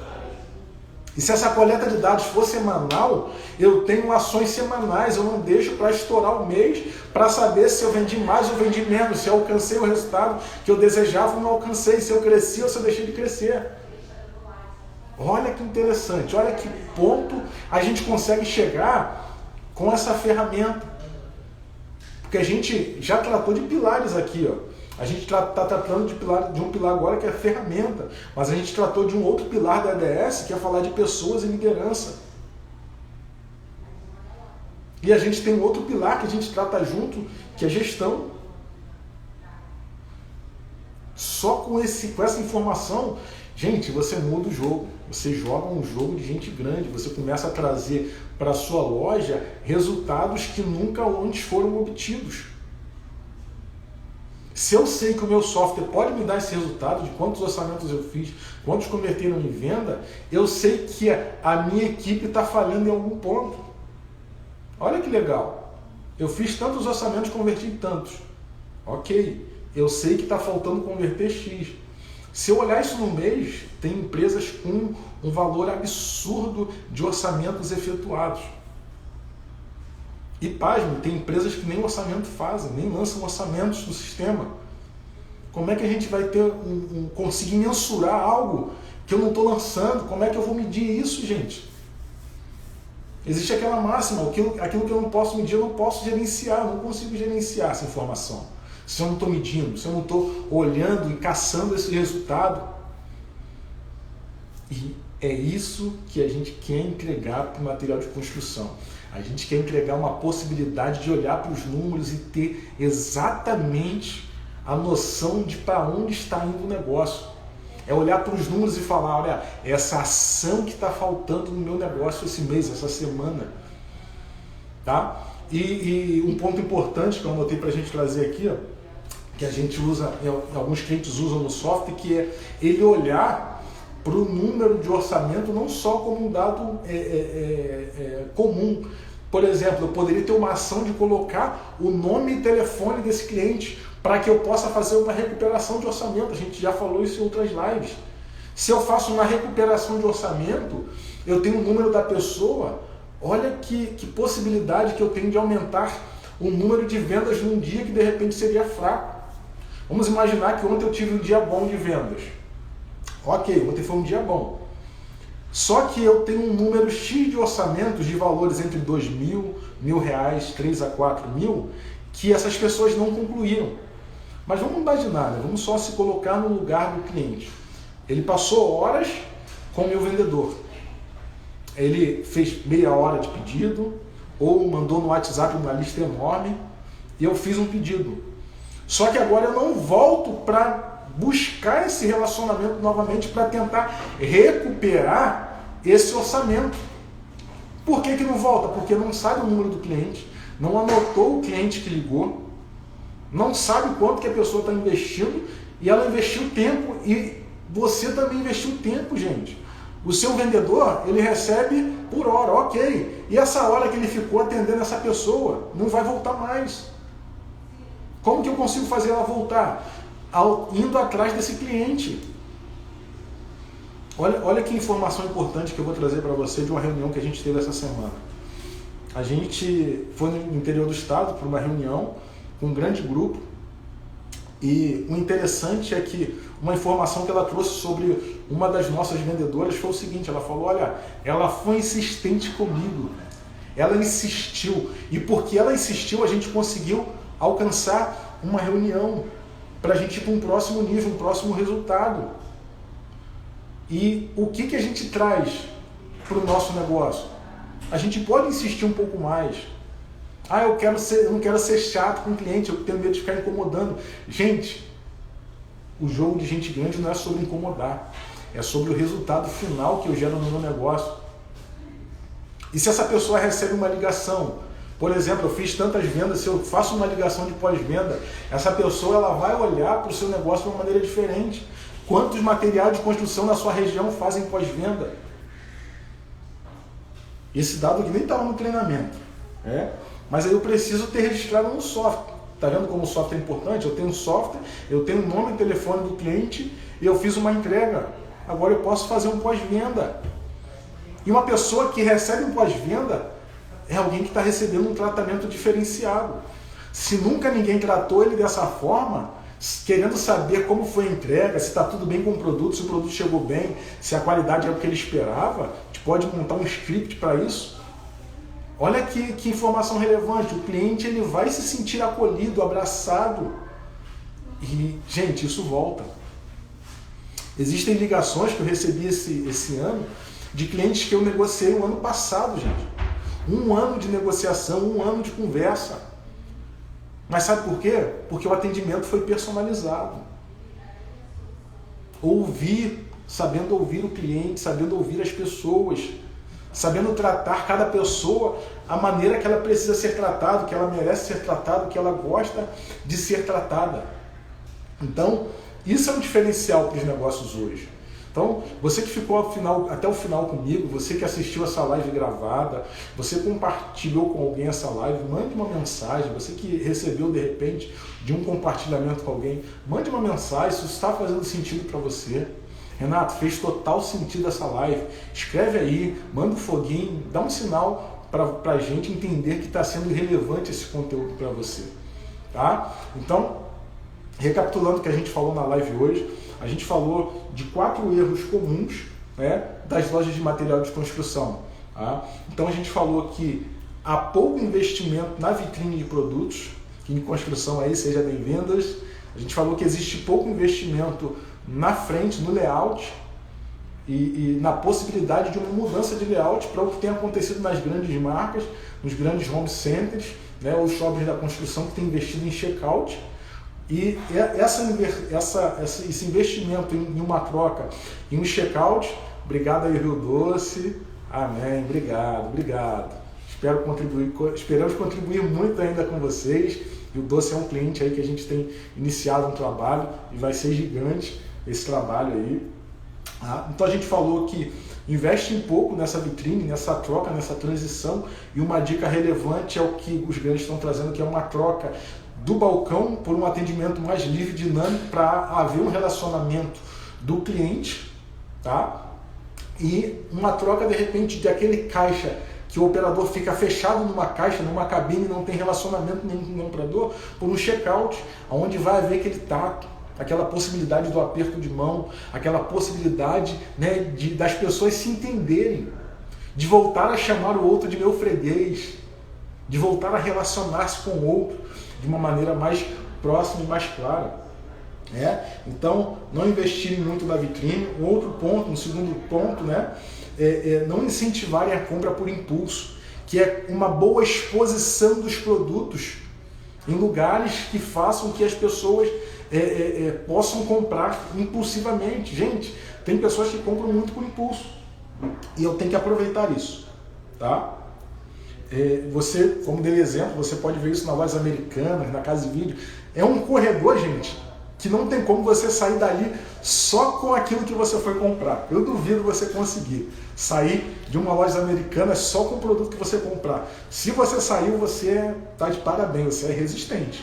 Speaker 1: E se essa coleta de dados for semanal, eu tenho ações semanais, eu não deixo para estourar o mês para saber se eu vendi mais ou vendi menos, se eu alcancei o resultado que eu desejava ou não alcancei, se eu cresci ou se eu deixei de crescer. Olha que interessante, olha que ponto a gente consegue chegar com essa ferramenta. Porque a gente já tratou de pilares aqui, ó. A gente está tratando de um pilar agora que é ferramenta, mas a gente tratou de um outro pilar da ADS, que é falar de pessoas e liderança. E a gente tem um outro pilar que a gente trata junto, que é gestão. Só com essa informação, gente, você muda o jogo. Você joga um jogo de gente grande, você começa a trazer para a sua loja resultados que nunca antes foram obtidos. Se eu sei que o meu software pode me dar esse resultado de quantos orçamentos eu fiz, quantos converteram em venda, eu sei que a minha equipe está falhando em algum ponto. Olha que legal. Eu fiz tantos orçamentos, converti em tantos. Ok. Eu sei que está faltando converter X. Se eu olhar isso no mês, tem empresas com um valor absurdo de orçamentos efetuados. E pasme, tem empresas que nem orçamento fazem, nem lançam orçamentos do sistema. Como é que a gente vai conseguir mensurar algo que eu não estou lançando? Como é que eu vou medir isso, gente? Existe aquela máxima, aquilo que eu não posso medir, eu não posso gerenciar, eu não consigo gerenciar essa informação. Se eu não estou medindo, se eu não estou olhando e caçando esse resultado. E é isso que a gente quer entregar para o material de construção. A gente quer entregar uma possibilidade de olhar para os números e ter exatamente a noção de para onde está indo o negócio. É olhar para os números e falar, olha, essa ação que está faltando no meu negócio esse mês, essa semana. Tá? E um ponto importante que eu anotei para a gente trazer aqui, ó, que a gente usa, alguns clientes usam no software, que é ele olhar para o número de orçamento não só como um dado comum. Por exemplo, eu poderia ter uma ação de colocar o nome e telefone desse cliente para que eu possa fazer uma recuperação de orçamento. A gente já falou isso em outras lives. Se eu faço uma recuperação de orçamento, eu tenho o número da pessoa, olha que possibilidade que eu tenho de aumentar o número de vendas num dia que de repente seria fraco. Vamos imaginar que ontem eu tive um dia bom de vendas. Ok, ontem foi um dia bom. Só que eu tenho um número X de orçamentos de valores entre 2.000, R$1.000, 3 a 4 mil, que essas pessoas não concluíram. Mas vamos imaginar, né? Vamos só se colocar no lugar do cliente. Ele passou horas com o meu vendedor. Ele fez meia hora de pedido, ou mandou no WhatsApp uma lista enorme, e eu fiz um pedido. Só que agora eu não volto para buscar esse relacionamento novamente para tentar recuperar esse orçamento. Por que não volta? Porque não sabe o número do cliente, não anotou o cliente que ligou, não sabe quanto que a pessoa está investindo, e ela investiu tempo, e você também investiu tempo, gente. O seu vendedor, ele recebe por hora, ok. E essa hora que ele ficou atendendo essa pessoa, não vai voltar mais. Como que eu consigo fazer ela voltar? Indo atrás desse cliente. Olha que informação importante que eu vou trazer para você de uma reunião que a gente teve essa semana. A gente foi no interior do estado para uma reunião com um grande grupo, e o interessante é que uma informação que ela trouxe sobre uma das nossas vendedoras foi o seguinte: ela falou, olha, ela foi insistente comigo, ela insistiu, e porque ela insistiu a gente conseguiu alcançar uma reunião para a gente ir para um próximo nível, um próximo resultado. E o que a gente traz para o nosso negócio? A gente pode insistir um pouco mais. Ah, eu não quero ser chato com o cliente, eu tenho medo de ficar incomodando. Gente, o jogo de gente grande não é sobre incomodar, é sobre o resultado final que eu gero no meu negócio. E se essa pessoa recebe uma ligação, por exemplo, eu fiz tantas vendas, se eu faço uma ligação de pós-venda, essa pessoa ela vai olhar para o seu negócio de uma maneira diferente. Quantos materiais de construção na sua região fazem pós-venda? Esse dado aqui nem estava no treinamento, né? Mas aí eu preciso ter registrado no software. Está vendo como o software é importante? Eu tenho um software, eu tenho o nome e telefone do cliente, e eu fiz uma entrega. Agora eu posso fazer um pós-venda. E uma pessoa que recebe um pós-venda é alguém que está recebendo um tratamento diferenciado. Se nunca ninguém tratou ele dessa forma, querendo saber como foi a entrega, se está tudo bem com o produto, se o produto chegou bem, se a qualidade é o que ele esperava, a gente pode montar um script para isso. Olha que informação relevante. O cliente ele vai se sentir acolhido, abraçado. E, gente, isso volta. Existem ligações que eu recebi esse ano de clientes que eu negociei o ano passado, gente. 1 ano de negociação, 1 ano de conversa. Mas sabe por quê? Porque o atendimento foi personalizado. Ouvir, sabendo ouvir o cliente, sabendo ouvir as pessoas, sabendo tratar cada pessoa a maneira que ela precisa ser tratada, que ela merece ser tratada, que ela gosta de ser tratada. Então, isso é um diferencial para os negócios hoje. Então, você que ficou até o final comigo, você que assistiu essa live gravada, você compartilhou com alguém essa live, mande uma mensagem. Você que recebeu de repente de um compartilhamento com alguém, mande uma mensagem se isso está fazendo sentido para você. Renato, fez total sentido essa live. Escreve aí, manda um foguinho, dá um sinal para a gente entender que está sendo relevante esse conteúdo para você. Tá? Então, recapitulando o que a gente falou na live hoje, a gente falou de 4 erros comuns, né, das lojas de material de construção. Tá? Então a gente falou que há pouco investimento na vitrine de produtos, que em construção aí seja em vendas. A gente falou que existe pouco investimento na frente, no layout, e na possibilidade de uma mudança de layout para o que tem acontecido nas grandes marcas, nos grandes home centers, né, os shoppings da construção que têm investido em checkout. E esse investimento em uma troca, em um checkout, obrigado aí, Rio Doce, amém, obrigado. Esperamos contribuir muito ainda com vocês. Rio Doce é um cliente aí que a gente tem iniciado um trabalho e vai ser gigante esse trabalho aí. Então a gente falou que investe um pouco nessa vitrine, nessa troca, nessa transição, e uma dica relevante é o que os grandes estão trazendo, que é uma troca do balcão por um atendimento mais livre e dinâmico, para haver um relacionamento do cliente, tá? E uma troca de repente daquele caixa que o operador fica fechado numa caixa, numa cabine, não tem relacionamento nenhum com o comprador, por um checkout, onde vai haver aquele tato, aquela possibilidade do aperto de mão, aquela possibilidade, né, das pessoas se entenderem, de voltar a chamar o outro de meu freguês, de voltar a relacionar-se com o outro de uma maneira mais
Speaker 2: próxima e mais clara. Então, não investirem muito na vitrine. Um segundo ponto, não incentivarem a compra por impulso, que é uma boa exposição dos produtos em lugares que façam que as pessoas possam comprar impulsivamente. Gente, tem pessoas que compram muito por impulso e eu tenho que aproveitar isso, tá? Você, como dei exemplo, você pode ver isso na Lojas Americanas, na Casa de Vídeo. É um corredor, gente, que não tem como você sair dali só com aquilo que você foi comprar. Eu duvido você conseguir sair de uma Lojas Americanas só com o produto que você comprar. Se você saiu, você está de parabéns, você é resistente.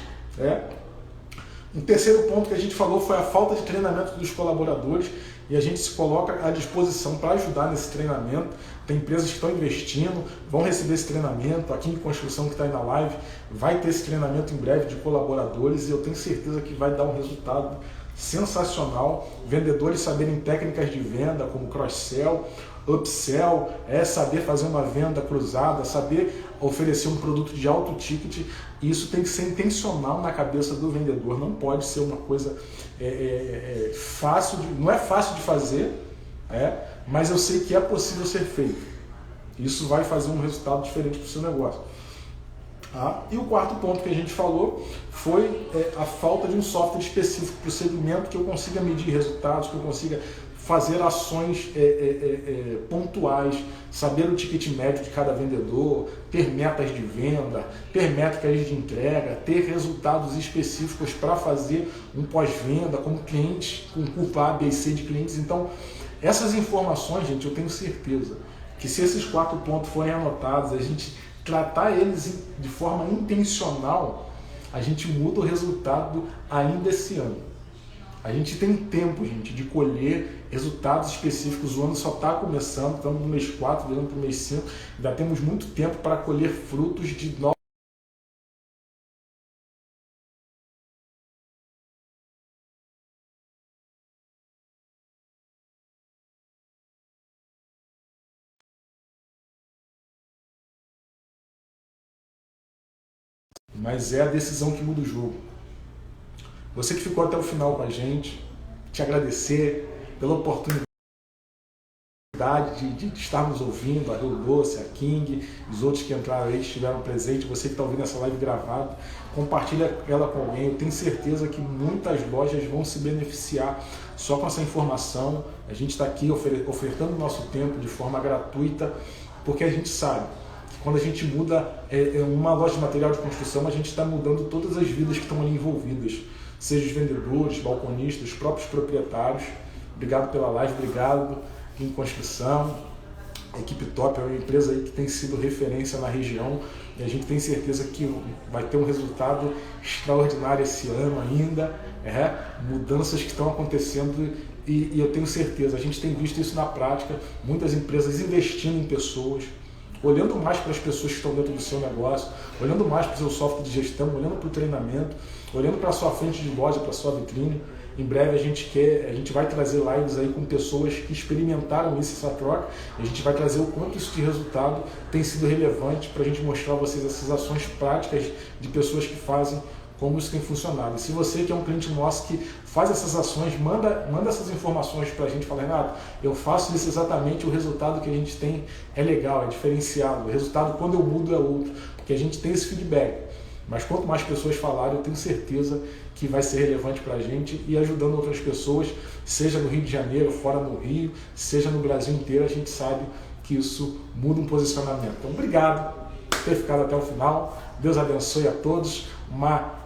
Speaker 2: Um terceiro ponto que a gente falou foi a falta de treinamento dos colaboradores, e a gente se coloca à disposição para ajudar nesse treinamento. Tem empresas que estão investindo, vão receber esse treinamento. Aqui em Construção, que está aí na live, vai ter esse treinamento em breve de colaboradores, e eu tenho certeza que vai dar um resultado sensacional. Vendedores saberem técnicas de venda como cross-sell, upsell, saber fazer uma venda cruzada, saber oferecer um produto de alto ticket. Isso tem que ser intencional na cabeça do vendedor, não pode ser uma coisa fácil, não é fácil de fazer, mas eu sei que é possível ser feito. Isso vai fazer um resultado diferente para o seu negócio. E o quarto ponto que a gente falou foi a falta de um software específico para o segmento, que eu consiga medir resultados, que eu consiga fazer ações pontuais, saber o ticket médio de cada vendedor, ter metas de venda, ter métricas de entrega, ter resultados específicos para fazer um pós-venda com clientes, com curva A, B e C de clientes. Então, essas informações, gente, eu tenho certeza que se esses 4 pontos forem anotados, a gente tratar eles de forma intencional, a gente muda o resultado ainda esse ano. A gente tem tempo, gente, de colher resultados específicos. O ano só está começando, estamos no mês 4, virando para o mês 5, ainda temos muito tempo para colher frutos de novos. Mas é a decisão que muda o jogo. Você que ficou até o final com a gente, te agradecer pela oportunidade de estarmos ouvindo, a Rio Doce, a King, os outros que entraram aí, estiveram presentes, você que está ouvindo essa live gravada, compartilha ela com alguém. Eu tenho certeza que muitas lojas vão se beneficiar só com essa informação. A gente está aqui ofertando o nosso tempo de forma gratuita, porque a gente sabe que quando a gente muda uma loja de material de construção, a gente está mudando todas as vidas que estão ali envolvidas, seja os vendedores, balconistas, os próprios proprietários. Obrigado pela live, obrigado em Construção. A equipe top é uma empresa aí que tem sido referência na região, e a gente tem certeza que vai ter um resultado extraordinário esse ano ainda. Mudanças que estão acontecendo, e eu tenho certeza, a gente tem visto isso na prática, muitas empresas investindo em pessoas, olhando mais para as pessoas que estão dentro do seu negócio, olhando mais para o seu software de gestão, olhando para o treinamento, olhando para a sua frente de loja, para a sua vitrine. Em breve a gente vai trazer lives aí com pessoas que experimentaram isso, essa troca. A gente vai trazer o quanto isso de resultado tem sido relevante para a gente mostrar a vocês essas ações práticas de pessoas que fazem, como isso tem funcionado. E se você que é um cliente nosso que faz essas ações, manda essas informações para a gente, fala: Renato, eu faço isso exatamente, o resultado que a gente tem é legal, é diferenciado, o resultado quando eu mudo é outro, porque a gente tem esse feedback. Mas quanto mais pessoas falarem, eu tenho certeza que vai ser relevante para a gente, e ajudando outras pessoas, seja no Rio de Janeiro, fora do Rio, seja no Brasil inteiro, a gente sabe que isso muda um posicionamento. Então, obrigado por ter ficado até o final. Deus abençoe a todos.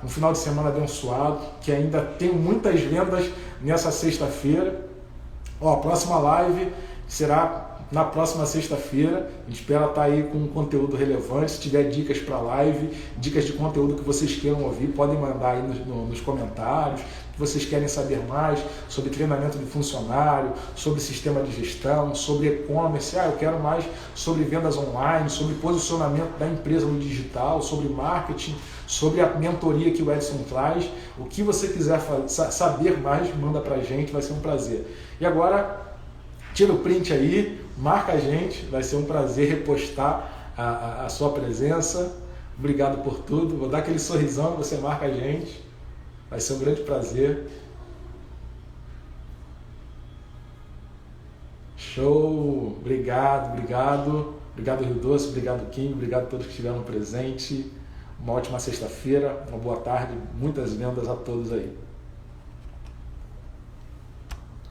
Speaker 2: Um final de semana abençoado, que ainda tem muitas vendas nessa sexta-feira. A próxima live será na próxima sexta-feira. A gente espera estar aí com conteúdo relevante. Se tiver dicas para a live, dicas de conteúdo que vocês queiram ouvir, podem mandar aí nos comentários. Que vocês querem saber mais sobre treinamento de funcionário, sobre sistema de gestão, sobre e-commerce. Eu quero mais sobre vendas online, sobre posicionamento da empresa no digital, sobre marketing, sobre a mentoria que o Edson traz. O que você quiser saber mais, manda pra gente, vai ser um prazer. E agora, tira o print aí, marca a gente, vai ser um prazer repostar a sua presença. Obrigado por tudo. Vou dar aquele sorrisão, você marca a gente. Vai ser um grande prazer. Show! Obrigado. Obrigado, Rio Doce. Obrigado, King. Obrigado a todos que estiveram presentes. Uma ótima sexta-feira, uma boa tarde. Muitas vendas a todos aí.